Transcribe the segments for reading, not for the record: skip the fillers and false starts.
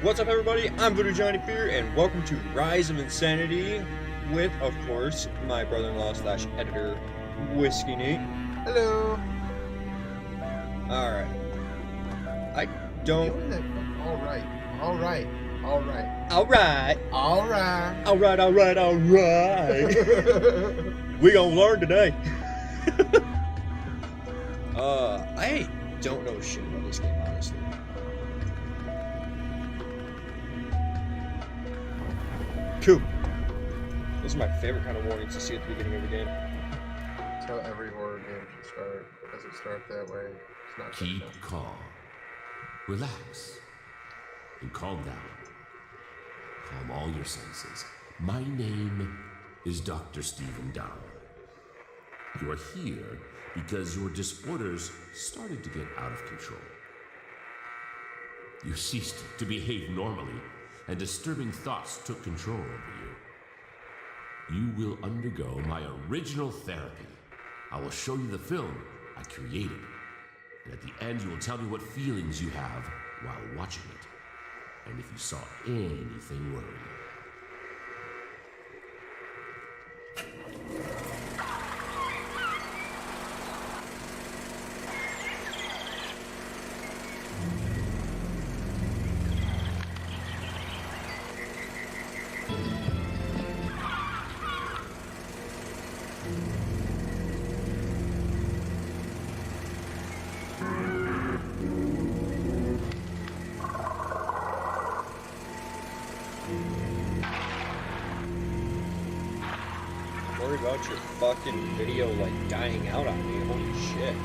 What's up, everybody? I'm VoodooJonnyFear, and welcome to Rise of Insanity with, of course, my brother-in-law slash editor, WhiskeyNeat. Hello. Alright. I don't... Alright. We gonna learn today. I don't know shit about this game, honestly. Cool. Those are my favorite kind of warnings to see at the beginning of a game. That's how every horror game should start. It doesn't start that way. It's not Keep calm. Relax. And calm down. Calm all your senses. My name is Dr. Stephen Down. You are here because your disorders started to get out of control. You ceased to behave normally, and disturbing thoughts took control over you. You will undergo my original therapy. I will show you the film I created. And at the end, you will tell me what feelings you have while watching it. And if you saw anything worrying. Worry about your fucking video like dying out on me. Holy shit.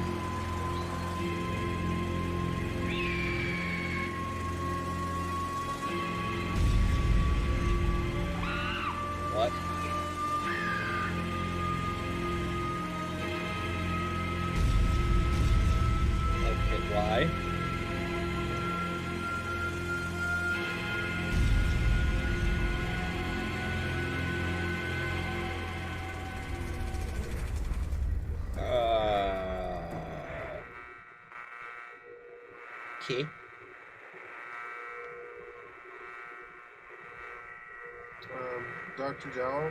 What? Okay, why? Okay. Dr. Jowl,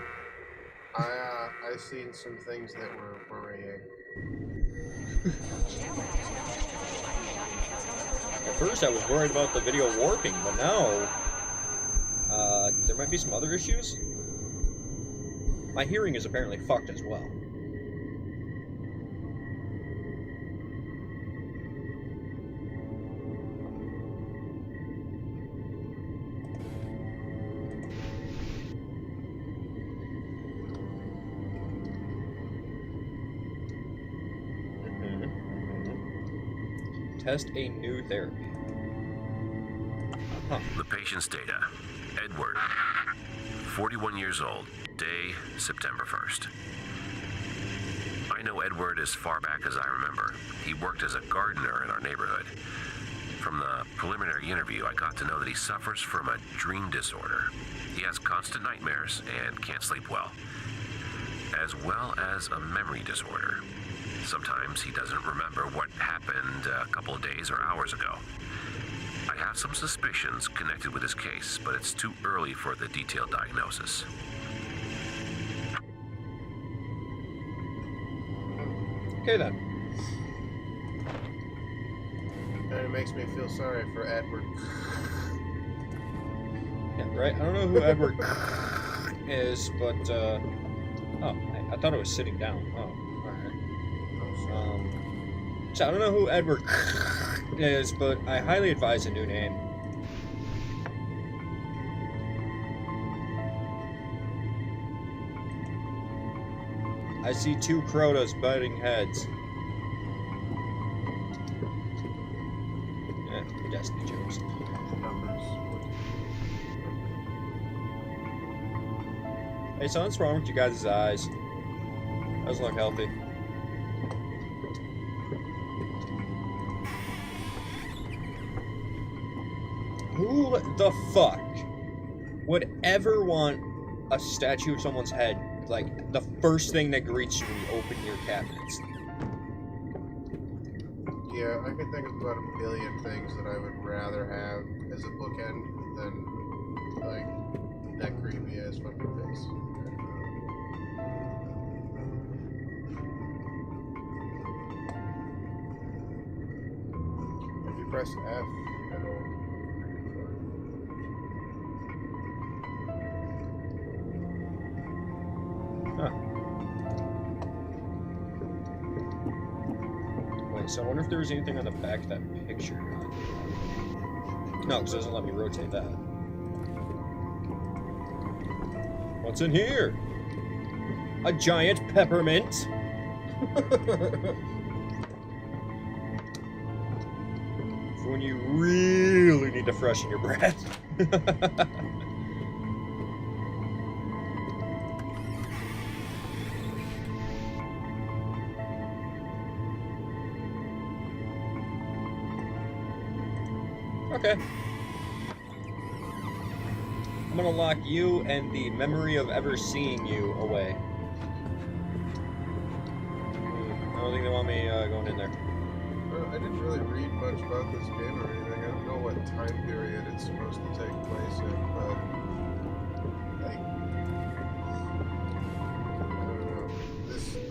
I seen some things that were worrying. At first I was worried about the video warping, but now there might be some other issues. My hearing is apparently fucked as well. Test a new therapy. Huh. The patient's data. Edward, 41 years old, day September 1st. I know Edward as far back as I remember. He worked as a gardener in our neighborhood. From the preliminary interview, I got to know that he suffers from a dream disorder. He has constant nightmares and can't sleep well as a memory disorder. Sometimes he doesn't remember what happened a couple of days or hours ago. I have some suspicions connected with his case, but it's too early for the detailed diagnosis. Okay then. And it makes me feel sorry for Edward. Yeah, right? I don't know who Edward is, but, oh, I thought it was sitting down. Oh, alright. So I don't know who Edward is, but I highly advise a new name. I see two Crotas butting heads. Yeah, Destiny jokes. Hey, something's wrong with you guys' eyes. Doesn't look healthy. Who the fuck would ever want a statue of someone's head, like, the first thing that greets you when you open your cabinets? Yeah, I could think of about a billion things that I would rather have as a bookend. than like that creepy ass fucking face. If you press F, it'll. Wait, so I wonder if there was anything on the back of that picture. No, because it doesn't let me rotate that. What's in here? A giant peppermint? For when you really need to freshen your breath. Okay. I'm gonna lock you and the memory of ever seeing you away. I don't think they want me going in there. Well, I didn't really read much about this game or anything. I don't know what time period it's supposed to take place in, but like, I don't know.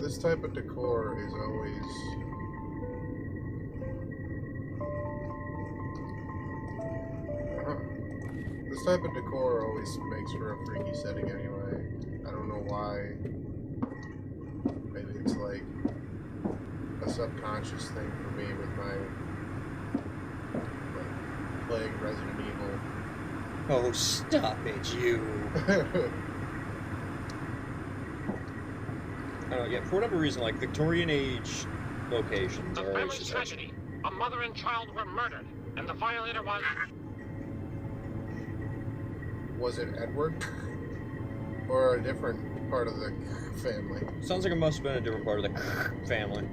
This type of decor is always. This type of decor always makes for a freaky setting anyway. I don't know why. Maybe it's like a subconscious thing for me with my like playing Resident Evil. Oh, stop it, you. I don't know, yeah, for whatever reason, like, Victorian age locations The are always family just tragedy. A mother and child were murdered, and the violator was... Was it Edward? Or a different part of the family? Sounds like it must have been a different part of the family.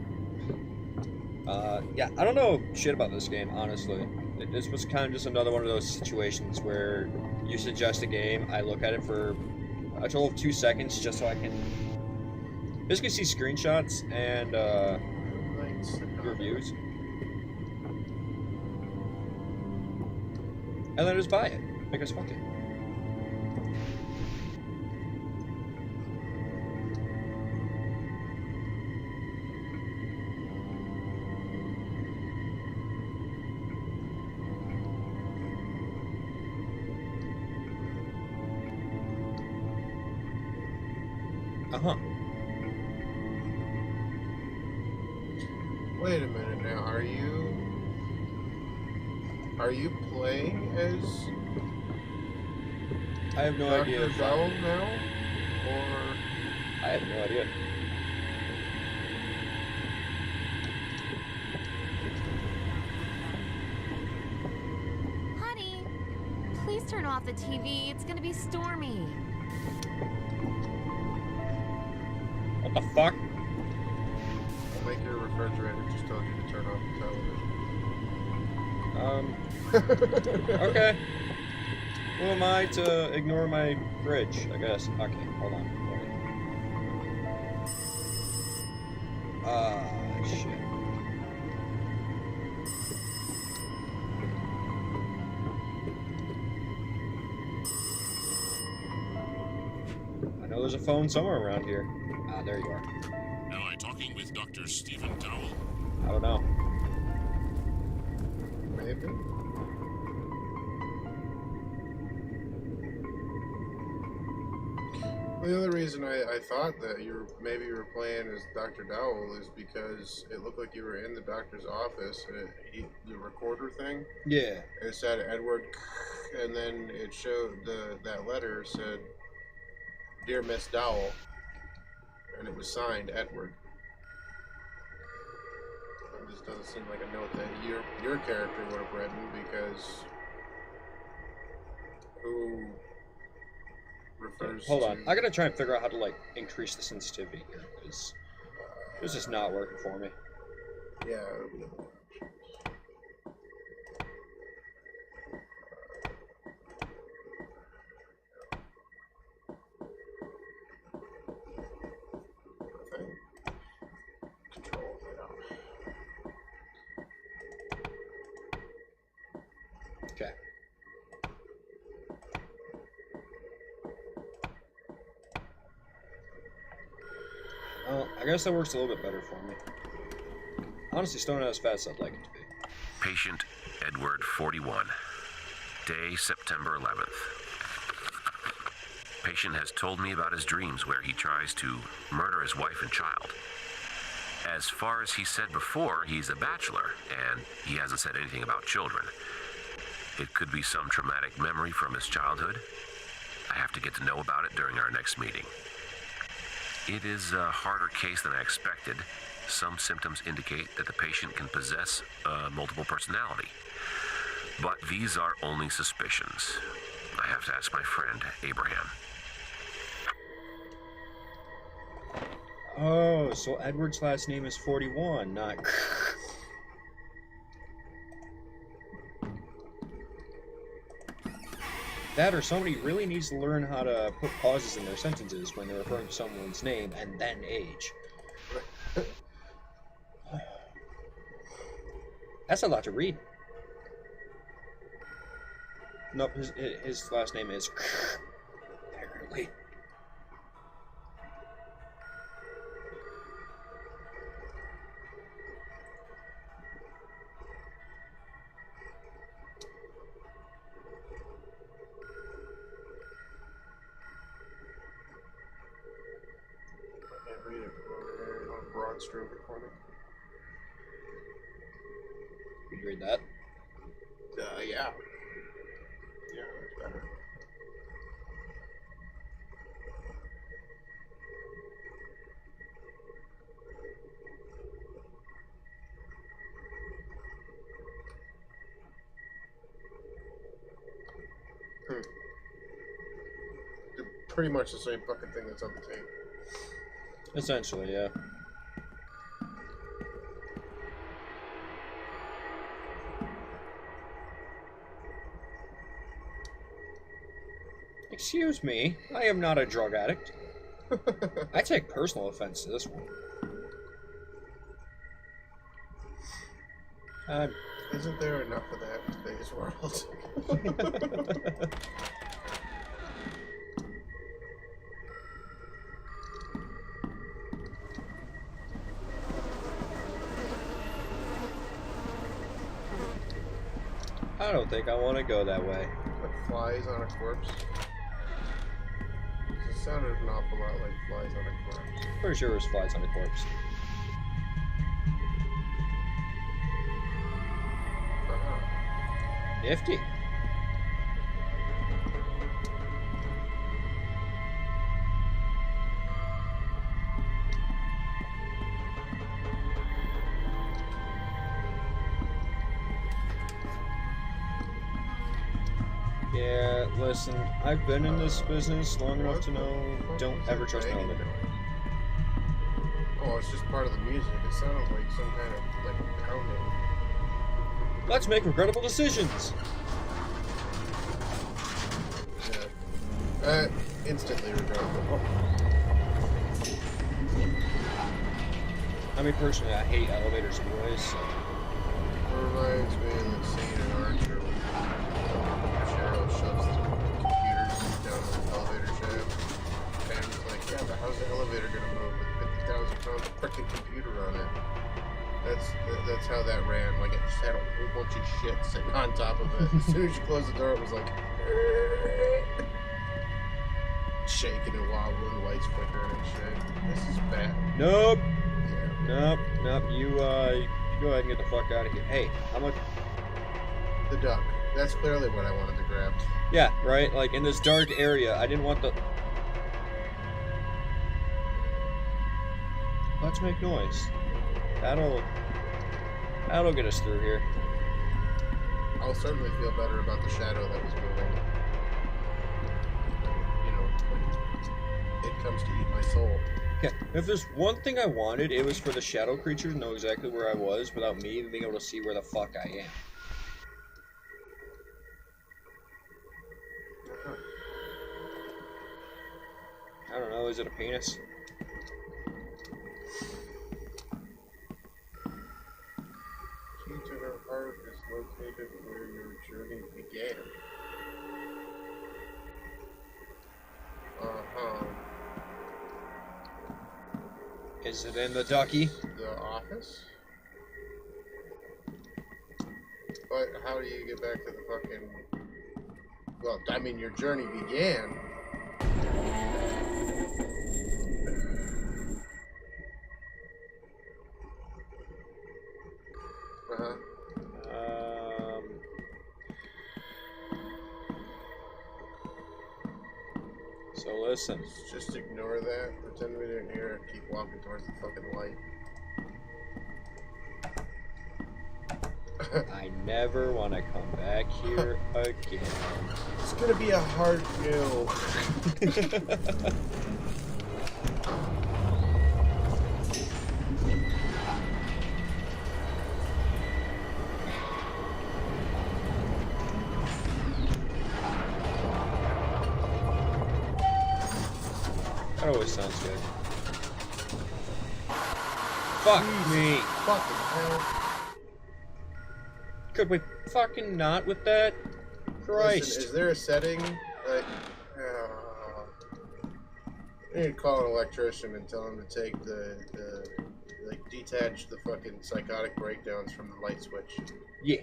Yeah, I don't know shit about this game, honestly. This was kind of just another one of those situations where you suggest a game, I look at it for a total of 2 seconds just so I can basically see screenshots and reviews. And then just buy it, because fuck it. Uh-huh. Wait a minute now, are you playing as I have no Dr. idea. Dowell now? Or I have no idea. Honey, please turn off the TV. It's gonna be stormy. What the fuck? I think your refrigerator just told you to turn off the television. Okay. Who am I to ignore my fridge, I guess? Okay, hold on. Shit. I know there's a phone somewhere around here. Ah, there you are. Am I talking with Dr. Stephen Dowell? I don't know. Maybe. The other reason I thought that maybe you were playing as Dr. Dowell is because it looked like you were in the doctor's office, the recorder thing. Yeah. It said Edward, and then it showed that letter said, "Dear Miss Dowell," and it was signed Edward. This doesn't seem like a note that your character would have written, because who refers Hold to... on. I gotta try and figure out how to, like, increase the sensitivity here, because this is not working for me. Yeah. Okay. Control it out. Okay. I guess that works a little bit better for me. Honestly, still not as fast as I'd like it to be. Patient Edward 41. Day September 11th. Patient has told me about his dreams where he tries to murder his wife and child. As far as he said before, he's a bachelor, and he hasn't said anything about children. It could be some traumatic memory from his childhood. I have to get to know about it during our next meeting. It is a harder case than I expected. Some symptoms indicate that the patient can possess multiple personality. But these are only suspicions. I have to ask my friend, Abraham. Oh, so Edward's last name is 41, not... That or somebody really needs to learn how to put pauses in their sentences when they're referring to someone's name and then age. That's a lot to read. Nope, his last name is... Apparently. Read it over there on broad stroke recording. You read that? Yeah. Yeah, that's better. They're pretty much the same fucking thing that's on the tape. Essentially, yeah. Excuse me, I am not a drug addict. I take personal offense to this one. Isn't there enough of that in today's world? I don't think I want to go that way. Like flies on a corpse? It sounded an awful lot like flies on a corpse. Pretty sure it was flies on a corpse. Nifty. Yeah, listen, I've been in this business long enough to know don't ever trust an elevator. Oh, it's just part of the music. It sounds like some kind of like pounding. Let's make regrettable decisions. Yeah. Instantly regrettable. I mean, personally, I hate elevators anyways. So. It reminds me of the scene in Archer when Cheryl shoves the computers down the elevator shaft. And he's like, yeah, but how's the elevator gonna move with 50,000 pounds of freaking computer on it? That's how that ran. Like, it just had a whole bunch of shit sitting on top of it. As soon as you closed the door, it was like shaking and wobbling, lights flickering and shit. This is bad. Nope. Yeah. Nope. You go ahead and get the fuck out of here. Hey, how much? The duck. That's clearly what I wanted to grab. Yeah, right. Like in this dark area, I didn't want the. Let's make noise. That'll get us through here. I'll certainly feel better about the shadow that was moving. You know, when it comes to eat my soul. Okay, if there's one thing I wanted, it was for the shadow creature to know exactly where I was without me even being able to see where the fuck I am. I don't know, is it a penis? Key to her heart is located where your journey began. Is it in the ducky? The office? But how do you get back to the fucking... Well, I mean, your journey began. Uh-huh. So listen. Just ignore that. Pretend we didn't hear it. Keep walking towards the fucking light. I never want to come back here again. It's gonna be a hard no. That always sounds good. Fuck me. Fucking hell. Could we fucking not with that? Christ. Listen, is there a setting? Like, you need to call an electrician and tell him to take like, detach the fucking psychotic breakdowns from the light switch. Yeah.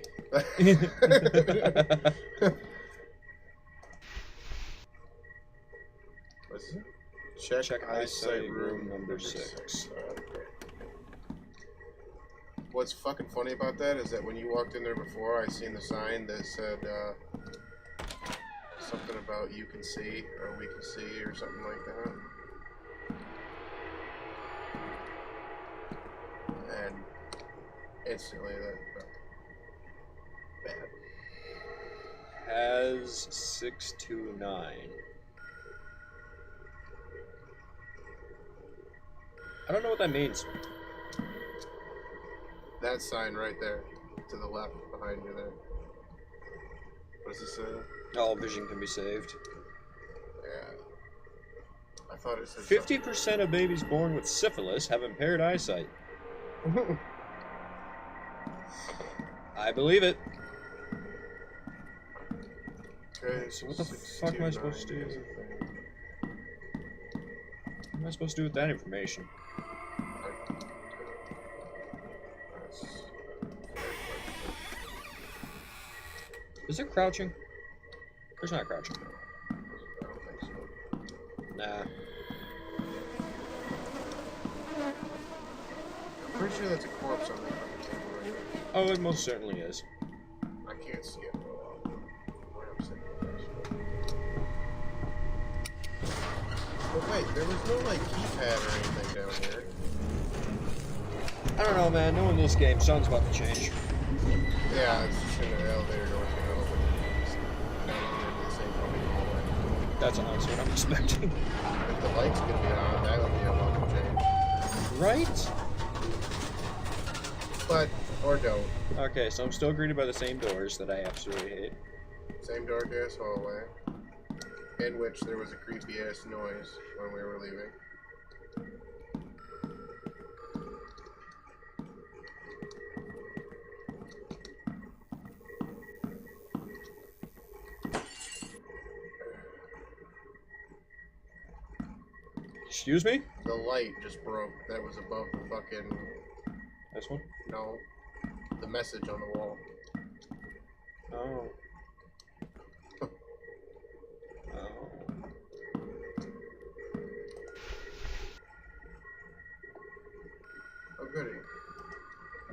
What's it? Check eyesight room number 6. What's fucking funny about that is that when you walked in there before, I seen the sign that said something about you can see or we can see or something like that. And instantly that bad. Has 629. I don't know what that means. That sign right there, to the left behind you there. What does it say? All vision can be saved. Yeah. I thought it said 50% of babies born with syphilis have impaired eyesight. something. I believe it. Okay, So what the fuck am I supposed to do? 629 What am I supposed to do with that information? Is there crouching? There's not crouching. I don't think so. Nah. I'm pretty sure that's a corpse on that fucking table right there. Oh, it most certainly is. I can't see it where I'm sitting. But wait, there was no like keypad or anything down here. I don't know, man. Knowing this game, something's about to change. Yeah, it's just in the elevator going to open. It's not even into the same fucking hallway. That's honestly what I'm expecting. If the lights could be on, that would be a welcome change. Right? But, or don't. Okay, so I'm still greeted by the same doors that I absolutely hate. Same dark ass hallway, in which there was a creepy ass noise when we were leaving. Excuse me? The light just broke. That was above the fucking... This one? No. The message on the wall. Oh. Oh. Oh goody.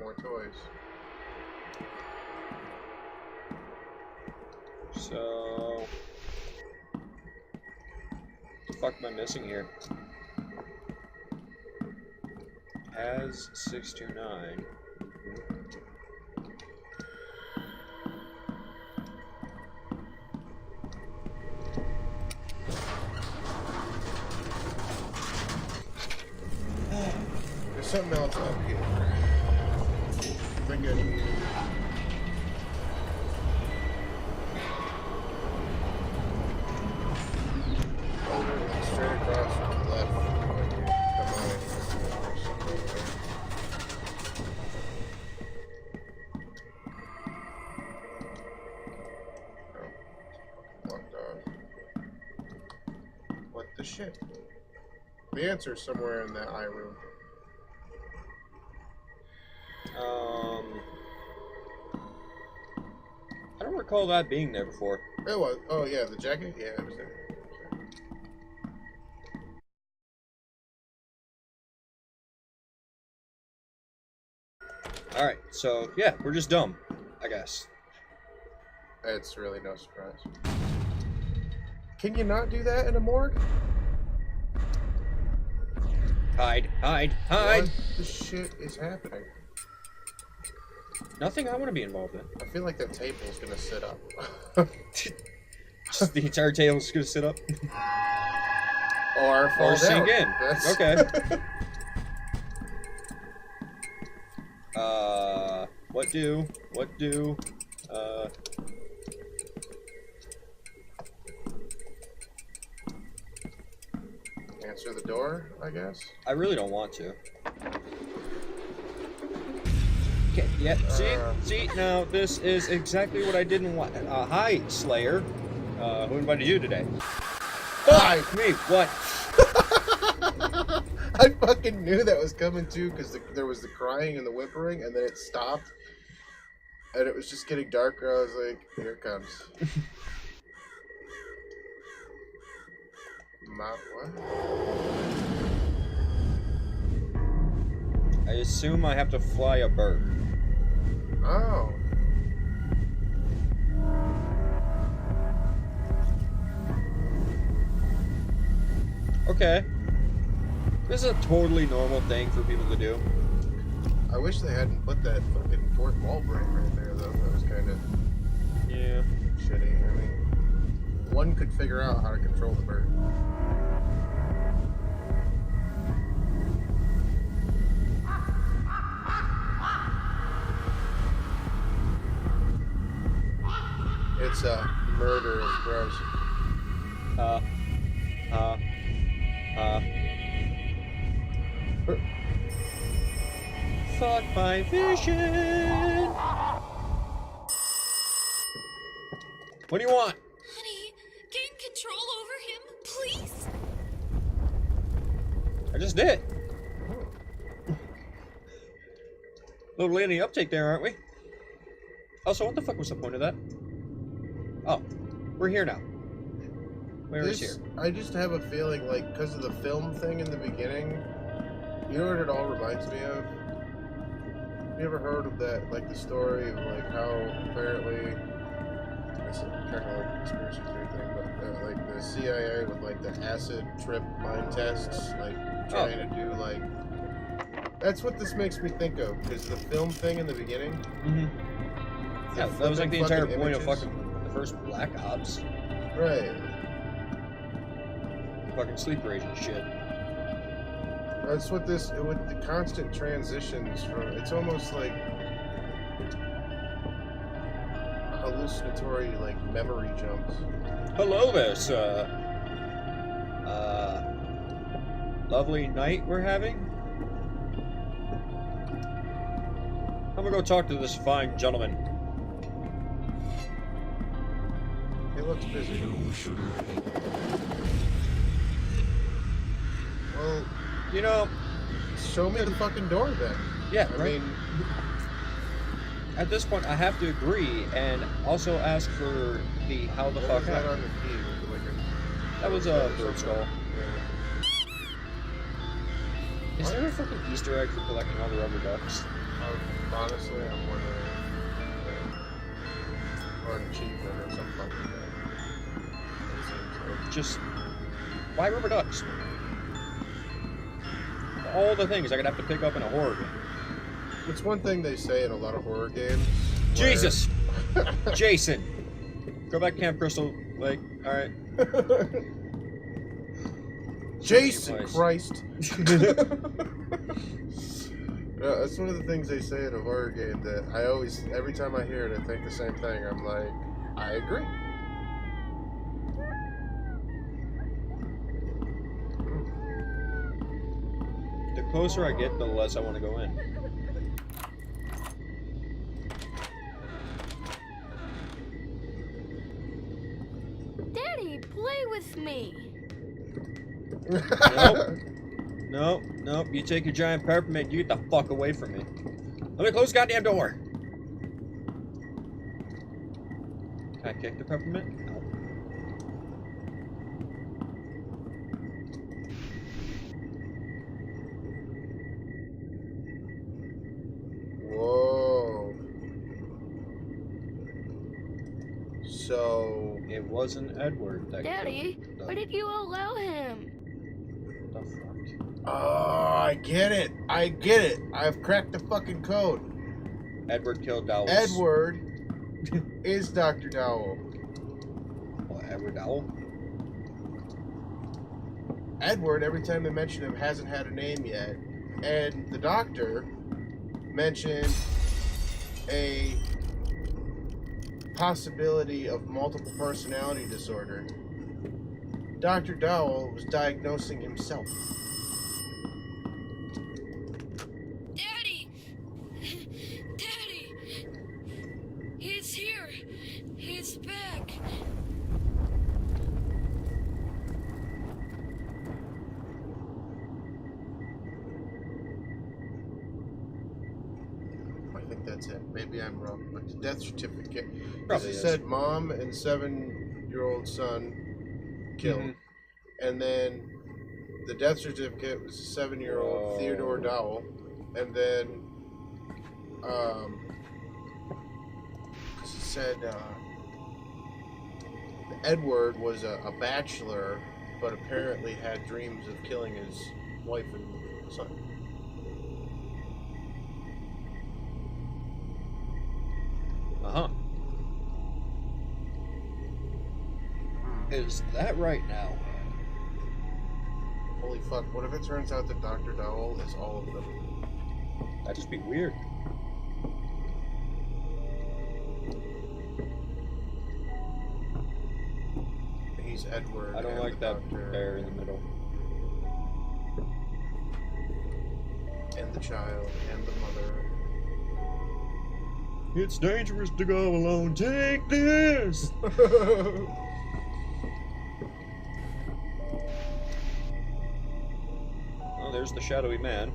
More toys. So... What the fuck am I missing here? Has 629. There's something else up here. Friggin'... straight across from the left when you come out of here. There's something over there. Oh, locked off. What the shit? The answer's somewhere in that eye room. recall that being there before. It was. Oh yeah, the jacket. Yeah, it was there. Alright, so yeah, we're just dumb, I guess. It's really no surprise. Can you not do that in a morgue? Hide, hide, hide! What the shit is happening? Nothing I want to be involved in. I feel like that table's gonna sit up. Just the entire table's gonna sit up. Or fall Or sink down. in. That's... Okay. What do, Answer the door, I guess. I really don't want to. Okay, yeah, see, now this is exactly what I didn't want. Hi, Slayer. Who invited you today? Hi! Me, what? I fucking knew that was coming too, because there was the crying and the whimpering, and then it stopped. And it was just getting darker. I was like, here it comes. What? I assume I have to fly a bird. Oh. Okay. This is a totally normal thing for people to do. I wish they hadn't put that fucking fourth wall break right there, though. That was kind of Yeah. shitty. I mean, one could figure out how to control the bird. It's a murder of crows. Fuck my vision. What do you want? Honey, gain control over him, please. I just did. Little lady uptake there, aren't we? Also, what the fuck was the point of that? Oh, we're here now. Where is here? I just have a feeling, like, because of the film thing in the beginning, you know what it all reminds me of? Have you ever heard of that, like, the story of, like, how apparently, it's kind of like a conspiracy theory thing, but, like, the CIA with, like, the acid trip mind tests, like, trying to do, like, that's what this makes me think of, because the film thing in the beginning. Mm-hmm. Yeah, that was like the entire point of images. fucking the first Black Ops. Right. Fucking sleeper agent shit. That's what this, with the constant transitions from, it's almost like hallucinatory, like, memory jumps. Hello there, sir. Lovely night we're having? I'm gonna go talk to this fine gentleman. He looks busy. Well, You know, show me the fucking door then. yeah, I right? mean, At this point, I have to agree and also ask for the how the what fuck was that happened. on the key? Was it like That was a bird skull. Yeah. Is there a fucking Easter egg for collecting all the rubber ducks? Honestly, I'm wondering. Or an achievement or something like that. It seems like. Just why rubber ducks? All the things I could have to pick up in a horror game. It's one thing they say in a lot of horror games. Jesus! Jason! Go back to Camp Crystal Lake. Alright. Jason Nice. Christ! That's one of the things they say in a horror game that I always, every time I hear it, I think the same thing. I'm like, I agree. The closer I get, the less I want to go in. Daddy, play with me. Nope. Nope, nope. You take your giant peppermint, you get the fuck away from me. Let me close the goddamn door. Can I kick the peppermint? No. Whoa. So... It wasn't Edward that Daddy, killed the... why did you allow him? the fuck? Oh, I get it. I get it. I've cracked the fucking code. Edward killed Dowell. Edward is Dr. Dowell. What, Edward Dowell? Edward, every time they mention him, hasn't had a name yet. And the doctor mentioned a possibility of multiple personality disorder. Dr. Dowell was diagnosing himself. Daddy! Daddy! He's here! He's back! I think that's it. Maybe I'm wrong. But the death certificate Probably it is. said mom and 7-year-old son killed. Mhm. And then the death certificate was 7-year-old Oh. Theodore Dowell. And then because it said Edward was a bachelor, but apparently had dreams of killing his wife and son. Uh-huh. Is that right now? Holy fuck, what if it turns out that Dr. Dowell is all of them? That'd just be weird. He's Edward. I don't and like the that doctor bear in the middle. and the child and the mother. It's dangerous to go alone. Take this! Oh, there's the shadowy man.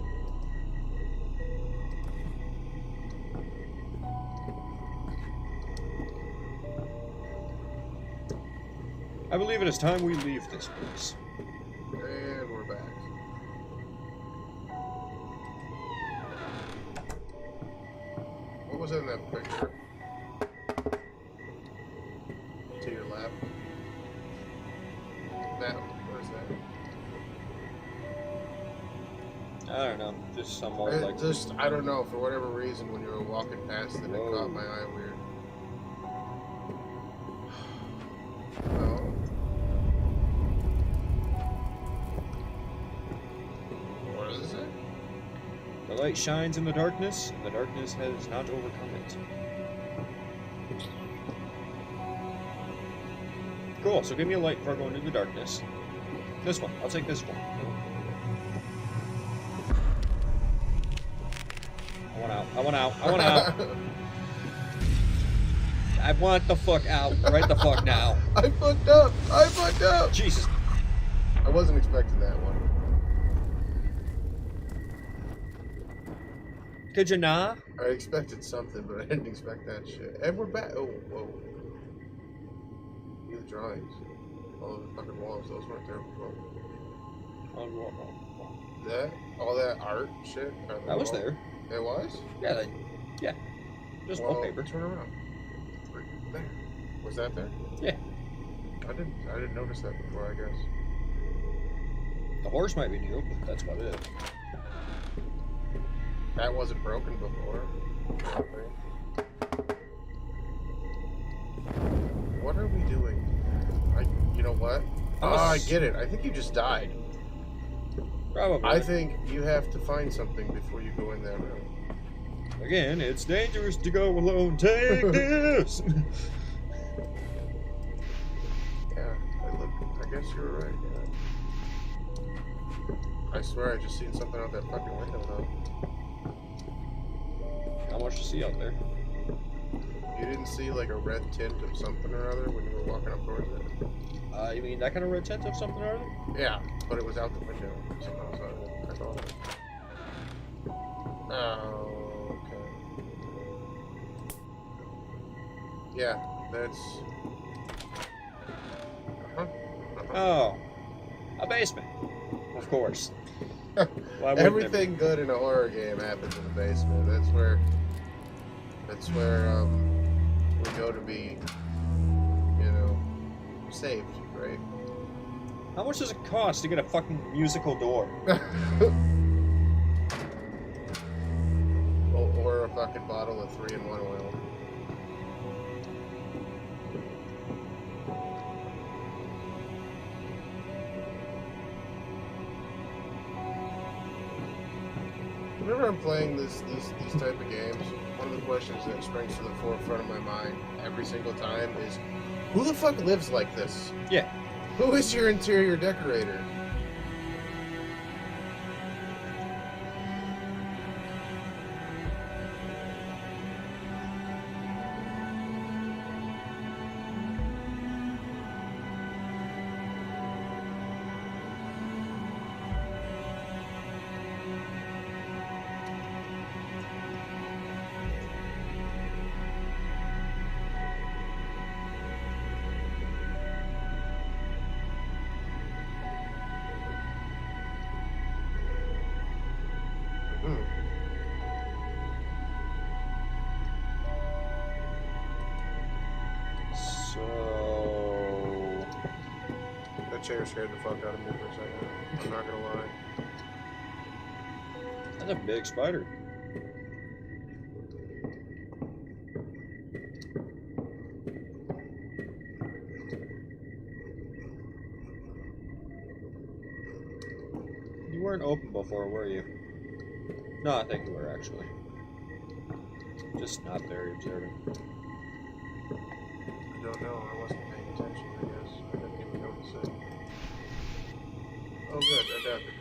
I believe it is time we leave this place. And we're back. What was in that picture? To your left. That, what is that? I don't know, just some old It like. just, I don't know, for whatever reason, when you were walking past it, it Whoa. caught my eye weird. Oh. What is it? The light shines in the darkness, and the darkness has not overcome it. Cool, so give me a light before I go into the darkness. This one, I'll take this one. I want out, I want out, I want out. I want the fuck out right the fuck now. I fucked up! I fucked up! Jesus. I wasn't expecting that one. Could you not? I expected something, but I didn't expect that shit. And we're back. Oh, whoa. New drawings. All over the fucking walls. Those weren't there before. That? All that art shit? on the That was wall? there. It was? Yeah. Just Well, wallpaper. turn around. Right there. Was that there? Yeah. I didn't notice that before, I guess. The horse might be new, but that's about it. That wasn't broken before. What are we doing? You know what? I get it. I think you just died. Probably. I think you have to find something before you go in that room. Again, it's dangerous to go alone. Take this! Yeah, I guess you were right, yeah. I swear I just seen something out that fucking window, though. Not much to see out there. You didn't see, like, a red tint of something or other when you were walking up towards it? You mean that kind of red tint of something or other? Yeah, but it was out the window. Somehow I saw it. Oh, okay. Yeah, That's... Oh. A basement. Of course. Why wouldn't there be? Everything good in a horror game happens in the basement. That's where we go to be, you know, saved, right? How much does it cost to get a fucking musical door? Or a fucking bottle of 3-in-1 oil. Whenever I'm playing these type of games, one of the questions that springs to the forefront of my mind every single time is, who the fuck lives like this? Yeah. Who is your interior decorator? So... That chair scared the fuck out of me for a second. I'm not gonna lie. That's a big spider. You weren't open before, were you? No, I think you were, actually. Just not very observant. I don't know. I wasn't paying attention, I guess. I didn't even notice it. Oh, good. Adapted.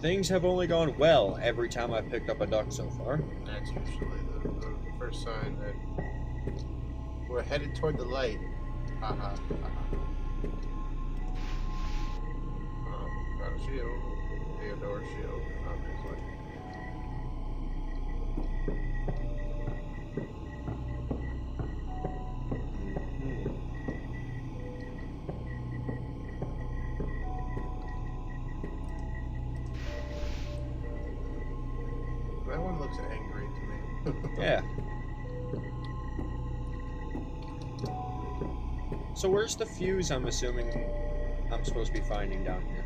Things have only gone well every time I've picked up a duck so far. That's usually the first sign that we're headed toward the light. Haha. Got a shield. Theodore shield, obviously. That one looks angry to me. Yeah. So where's the fuse I'm assuming I'm supposed to be finding down here?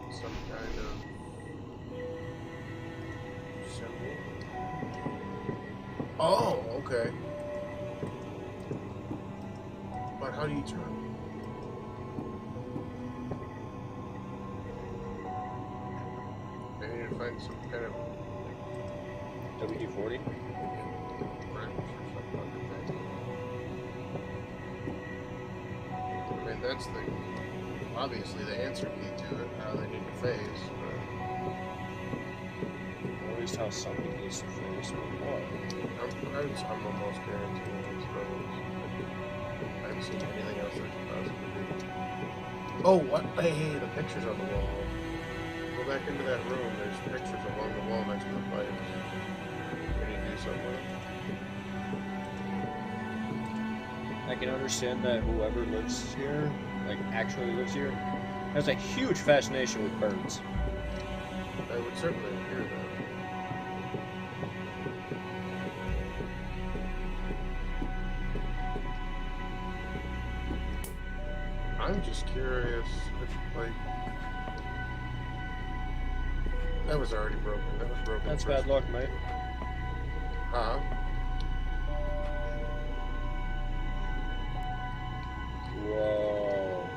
Some kind of symbol. Oh, okay. But how do you turn? I need to find some kind of WD-40? wrench or some fucking thing. I mean, that's obviously the answer key to it, how they need to phase. Or at least how something needs to phase or what. I'm almost guaranteeing it's those. I haven't seen anything else that could possibly be. Oh, what? Hey, the pictures on the wall. Go back into that room, there's pictures along the wall next to the pipes. Can you do something? I can understand that whoever lives here, like actually lives here, has a huge fascination with birds. I would certainly hear that. I'm just curious if, like... That was already broken. That was broken. That's first. bad luck, mate. Huh? Whoa.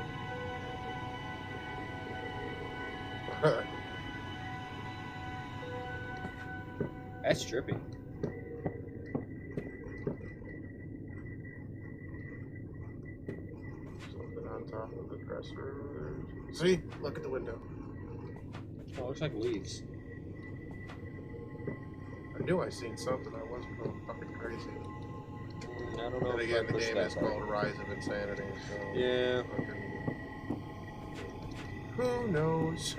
That's trippy. Something on top of the dresser. See? Look at the window. Oh, it looks like leaves. I knew I seen something. I wasn't going fucking crazy. I don't know And if again, I the pushed game that is far. called Rise of Insanity, so... Yeah. Fucking... Who knows?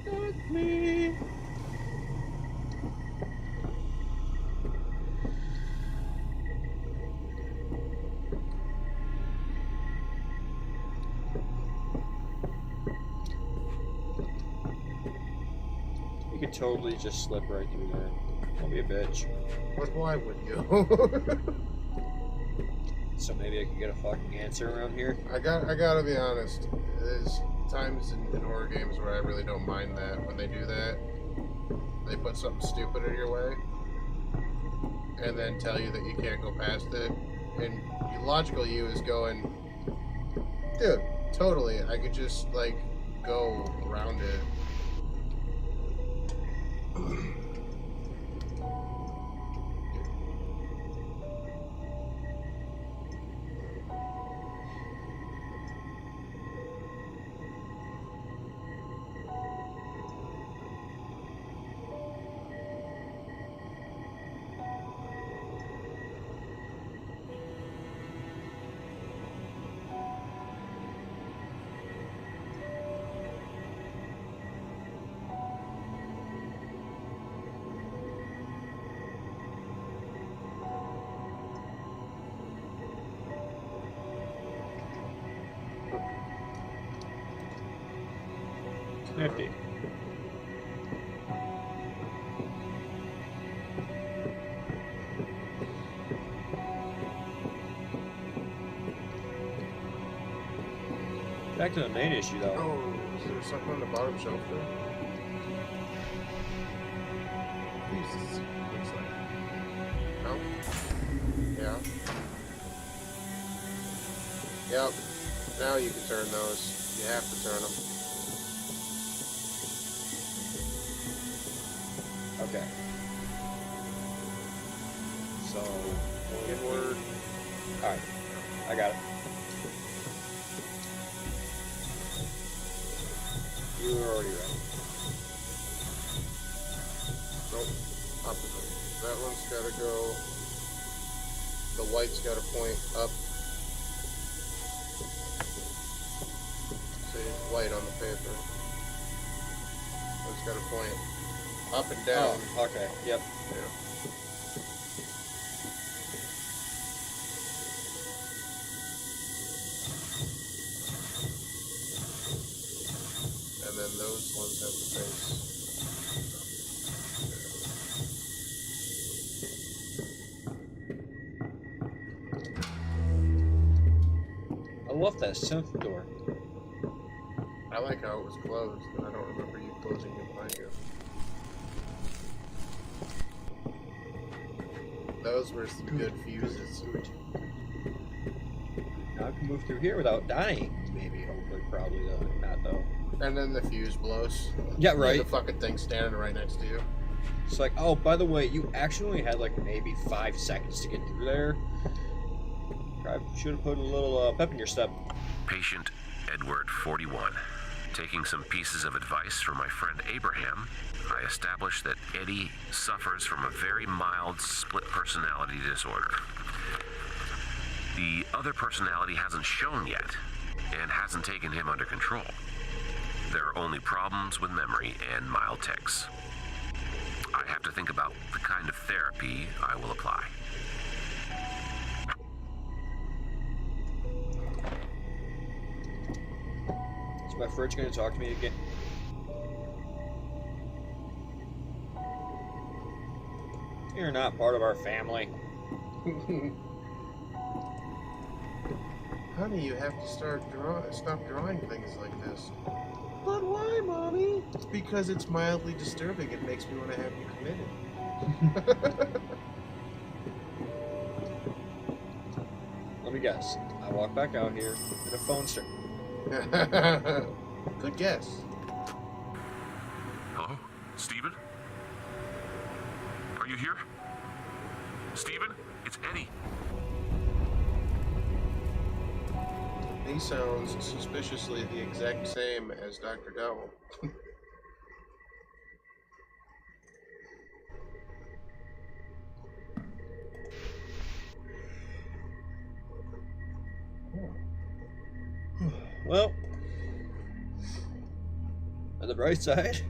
Not me. You could totally just slip right through there. Don't be a bitch. But why would you? So maybe I could get a fucking answer around here. I gotta be honest. There's times in horror games where I really don't mind that when they do that. They put something stupid in your way, and then tell you that you can't go past it. And logical you is going, dude, totally. I could just like go around it. Nifty. Back to the main issue, though. Oh, is there something on the bottom shelf there? Jesus, looks like. No? Yeah. Yep. Now you can turn those. You have to turn them. Okay. So, Inward. alright. I got it. You were already right. Nope. Opposite. That one's gotta go. The white's gotta point up. See, white on the paper. It's gotta point up and down. Oh, okay. Yep. Yeah. And then those ones have the face. I love that synth door. I like how it was closed, and I don't remember you closing it behind you. Those were some good fuses. Now I can move through here without dying. Maybe, hopefully, probably, though. Not, though. And then the fuse blows. Yeah, right. The fucking thing standing right next to you. It's like, oh, by the way, you actually only had, like, maybe 5 seconds to get through there. I should have put a little pep in your step. Patient Edward, 41. Taking some pieces of advice from my friend Abraham, I established that Eddie suffers from a very mild split personality disorder. The other personality hasn't shown yet, and hasn't taken him under control. There are only problems with memory and mild tics. I have to think about the kind of therapy I will apply. Is my fridge going to talk to me again? You're not part of our family. Honey, you have to stop drawing things like this. But why, Mommy? It's because it's mildly disturbing. It makes me want to have you committed. Let me guess. I walk back out here and a phone string. Good guess. Hello? Steven? Are you here? Steven? It's Eddie. He sounds suspiciously the exact same as Dr. Dowell. Well, on the bright side,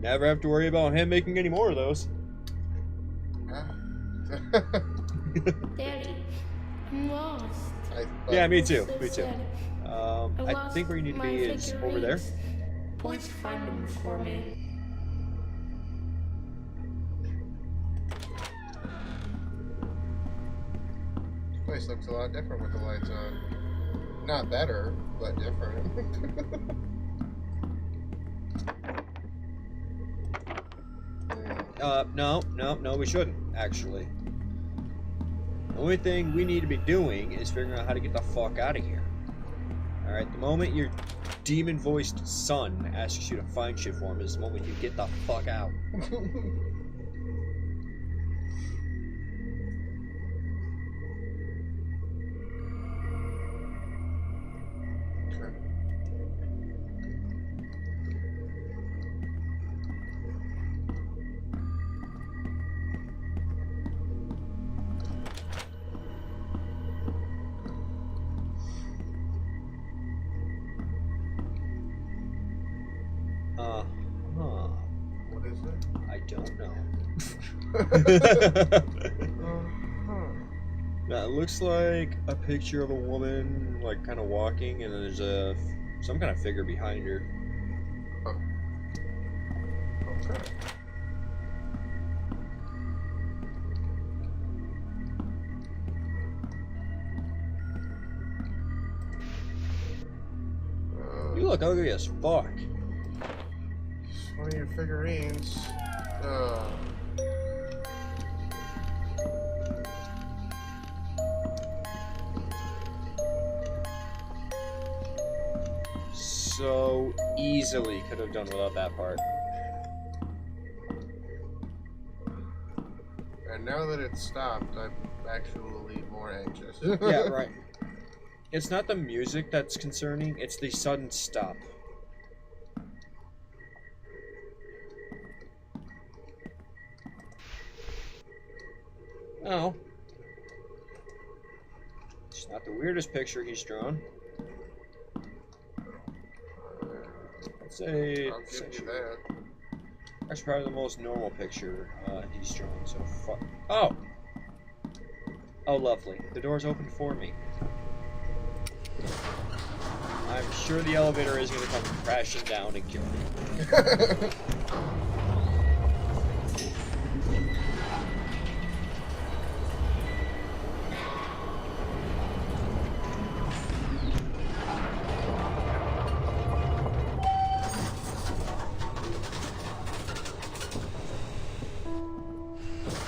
never have to worry about him making any more of those. Daddy, I'm lost. Yeah, me too. So Me too. sad. I think where you need to be is over there. Please find them for me. This place looks a lot different with the lights on. Not better, but different. No, we shouldn't, actually. The only thing we need to be doing is figuring out how to get the fuck out of here. Alright, the moment your demon-voiced son asks you to find shit for him is the moment you get the fuck out. What is it? I don't know. Now, it looks like a picture of a woman, like, kind of walking, and then there's some kind of figure behind her. Okay. You look ugly as fuck. It's one of your figurines. So easily could have done without that part. And now that it's stopped, I'm actually more anxious. Yeah, right. It's not the music that's concerning, it's the sudden stop. Oh. It's not the weirdest picture he's drawn. I'd say I'll give you that. that's probably the most normal picture he's drawn so far. Oh! Oh, lovely. The door's open for me. I'm sure the elevator is going to come crashing down and kill me.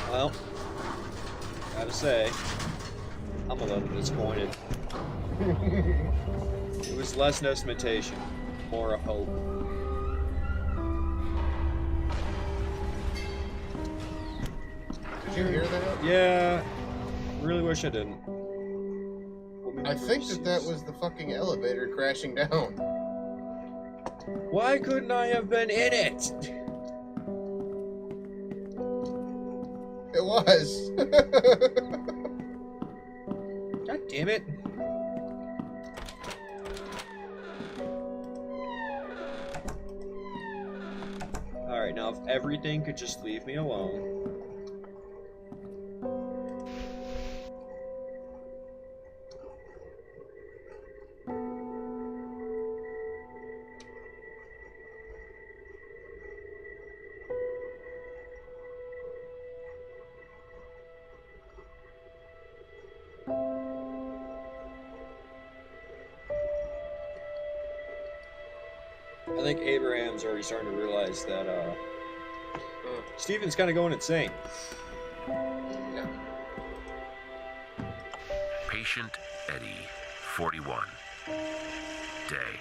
Well, gotta say, I'm a little disappointed. It was less an estimation, more a hope. Did you hear that? Yeah, really wish I didn't. I think that was the fucking elevator crashing down. Why couldn't I have been in it? It was. God damn it. Alright, now if everything could just leave me alone. I think Abraham's already starting to realize that Steven's kind of going insane. Yeah. Patient Eddie, 41. Day.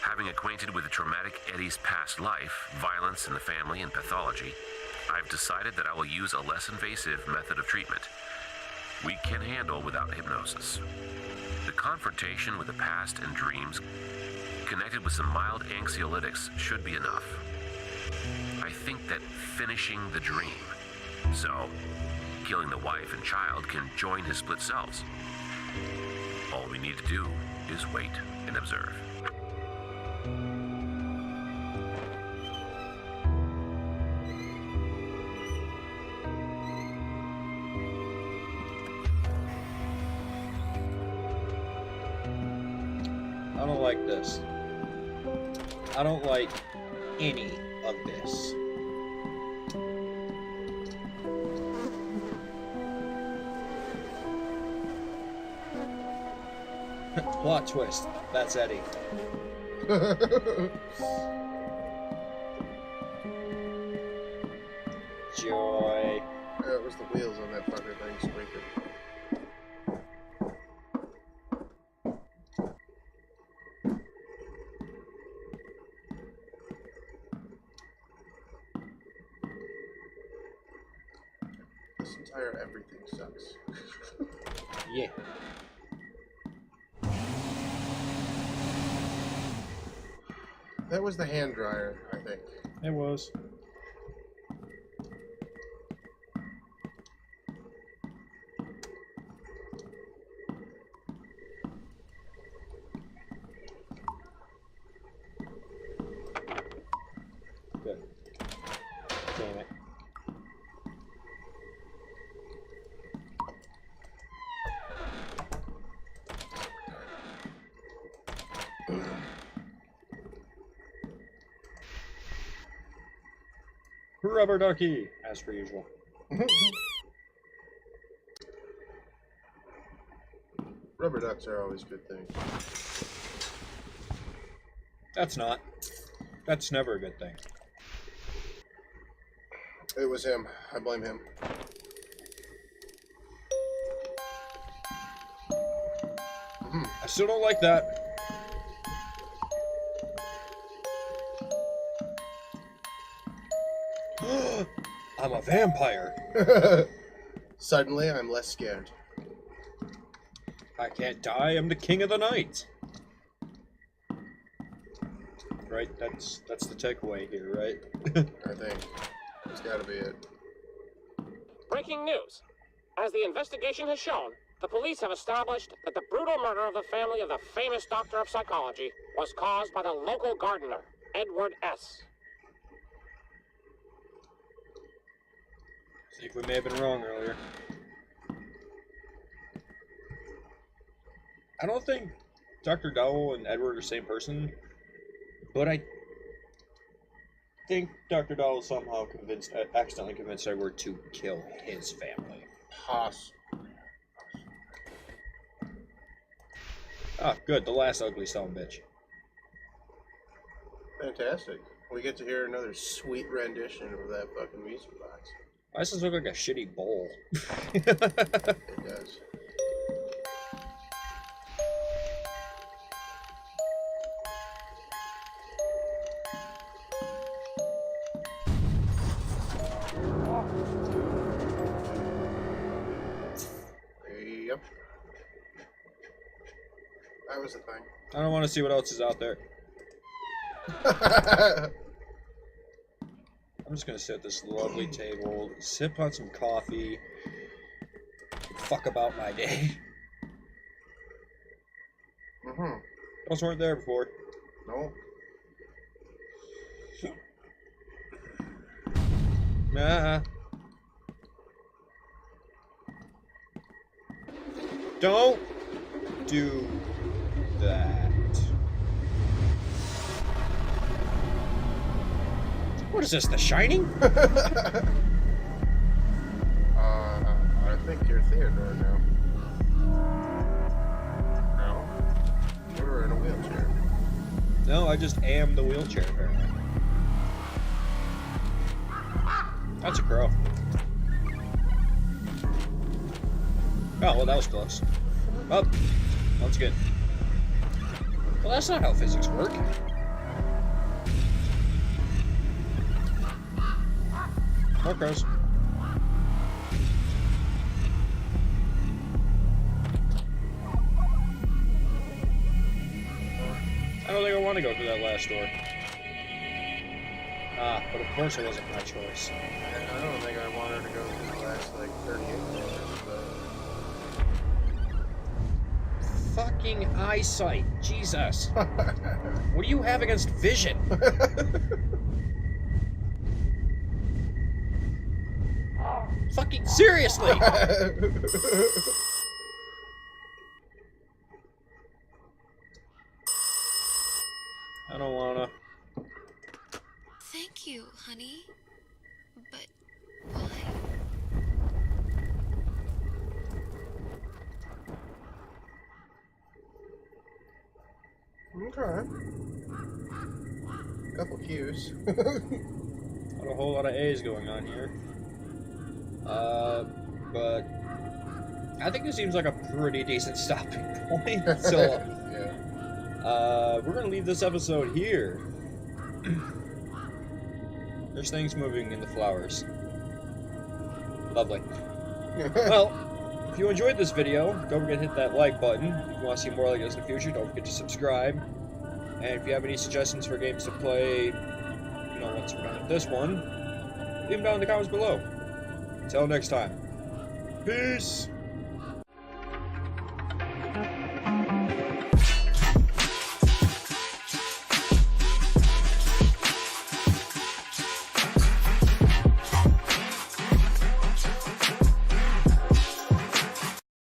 Having acquainted with the traumatic Eddie's past life, violence in the family, and pathology, I've decided that I will use a less invasive method of treatment. we can handle without hypnosis. The confrontation with the past and dreams connected with some mild anxiolytics should be enough. I think that finishing the dream, so killing the wife and child, can join his split selves. All we need to do is wait and observe. I don't like this. I don't like any of this. Plot twist. That's Eddie. Joy. Yeah, it was the wheels on that fucker thing squeaking. This entire everything sucks. Yeah. That was the hand dryer, I think. It was. Good. Damn it. Rubber ducky, as per usual. Rubber ducks are always good things. That's not. That's never a good thing. It was him. I blame him. I still don't like that. I'm a vampire. Suddenly, I'm less scared. I can't die. I'm the king of the night. Right? That's the takeaway here, right? I think. It's gotta be it. Breaking news. As the investigation has shown, the police have established that the brutal murder of the family of the famous doctor of psychology was caused by the local gardener, Edward S. I think we may have been wrong earlier. I don't think Dr. Dowell and Edward are the same person, but I think Dr. Dowell somehow accidentally convinced Edward to kill his family. Ah, good. The last ugly son of a bitch. Fantastic. We get to hear another sweet rendition of that fucking music box. Why does this look like a shitty bowl? It does. Yep. That was the thing. I don't want to see what else is out there. I'm just gonna sit at this lovely table, sip on some coffee, fuck about my day. Those weren't there before. No. Nah. Don't do that. What is this, The Shining? I think you're Theodore now. No? You're in a wheelchair. No, I just am the wheelchair, apparently. That's a crow. Oh, well, that was close. Oh, that's good. Well, that's not how physics work. More crows. I don't think I want to go through that last door. Ah, but of course it wasn't my choice. I don't think I want her to go through the last, like, 38 minutes, Fucking eyesight. Jesus. What do you have against vision? Fucking seriously! I don't wanna. Thank you, honey. But why? Okay. Couple cues. Not a whole lot of A's going on here. But I think this seems like a pretty decent stopping point. So, yeah. we're gonna leave this episode here. There's things moving in the flowers. Lovely. Well, if you enjoyed this video, don't forget to hit that like button. If you want to see more like this in the future, don't forget to subscribe. And if you have any suggestions for games to play, you know, once we're done with this one, leave them down in the comments below. Until next time, peace!